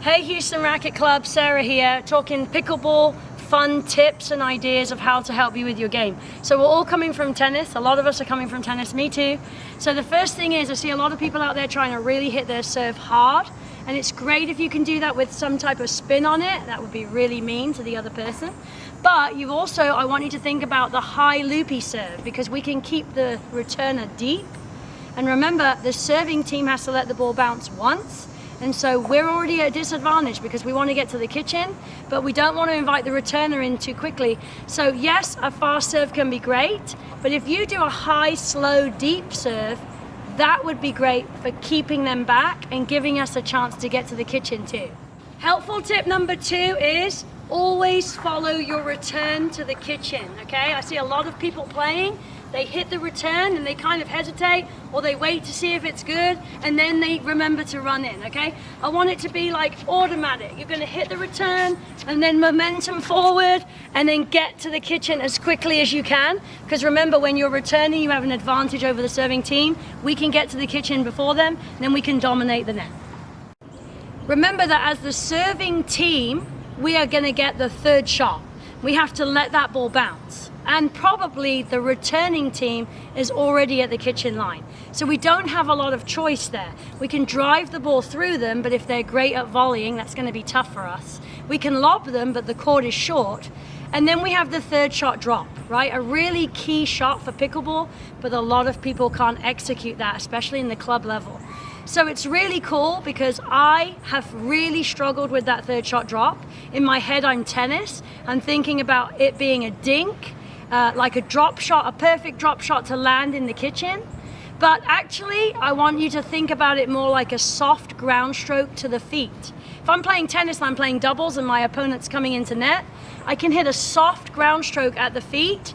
Hey Houston Racket Club, Sarah here, talking pickleball, fun tips and ideas of how to help you with your game. So we're all coming from tennis, a lot of us are coming from tennis, me too. So the first thing is I see a lot of people out there trying to really hit their serve hard, and it's great if you can do that with some type of spin on it. That would be really mean to the other person. But you also, I want you to think about the high loopy serve, because we can keep the returner deep. And remember, the serving team has to let the ball bounce once. And so we're already at a disadvantage because we want to get to the kitchen, but we don't want to invite the returner in too quickly. So yes, a fast serve can be great, but if you do a high, slow, deep serve, that would be great for keeping them back and giving us a chance to get to the kitchen too. Helpful tip number 2 is always follow your return to the kitchen, okay? I see a lot of people playing, they hit the return and they kind of hesitate, or they wait to see if it's good and then they remember to run in, okay? I want it to be like automatic. You're gonna hit the return and then momentum forward and then get to the kitchen as quickly as you can, because remember, when you're returning, you have an advantage over the serving team. We can get to the kitchen before them, and then we can dominate the net. Remember that as the serving team, we are gonna get the third shot. We have to let that ball bounce. And probably the returning team is already at the kitchen line. So we don't have a lot of choice there. We can drive the ball through them, but if they're great at volleying, that's gonna be tough for us. We can lob them, but the court is short. And then we have the third shot drop, right? A really key shot for pickleball, but a lot of people can't execute that, especially in the club level. So it's really cool because I have really struggled with that third shot drop. In my head, I'm tennis. I'm thinking about it being a dink, like a drop shot, a perfect drop shot to land in the kitchen. But actually, I want you to think about it more like a soft ground stroke to the feet. If I'm playing tennis and I'm playing doubles and my opponent's coming into net, I can hit a soft ground stroke at the feet.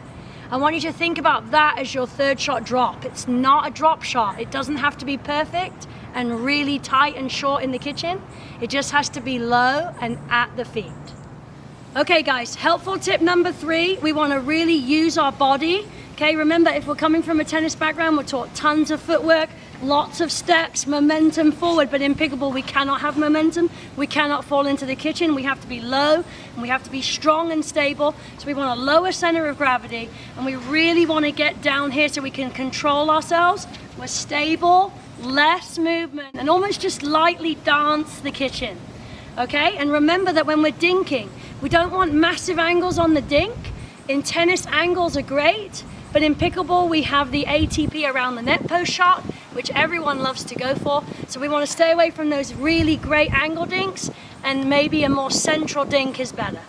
I want you to think about that as your third shot drop. It's not a drop shot. It doesn't have to be perfect and really tight and short in the kitchen. It just has to be low and at the feet. Okay guys, helpful tip number 3, we want to really use our body. Okay, remember, if we're coming from a tennis background, we're taught tons of footwork, lots of steps, momentum forward, but in pickleball we cannot have momentum, we cannot fall into the kitchen, we have to be low, and we have to be strong and stable. So we want a lower center of gravity, and we really want to get down here so we can control ourselves. We're stable, less movement, and almost just lightly dance the kitchen. Okay, and remember that when we're dinking, we don't want massive angles on the dink. In tennis, angles are great, but in pickleball, we have the ATP around the net post shot, which everyone loves to go for. So we want to stay away from those really great angle dinks, and maybe a more central dink is better.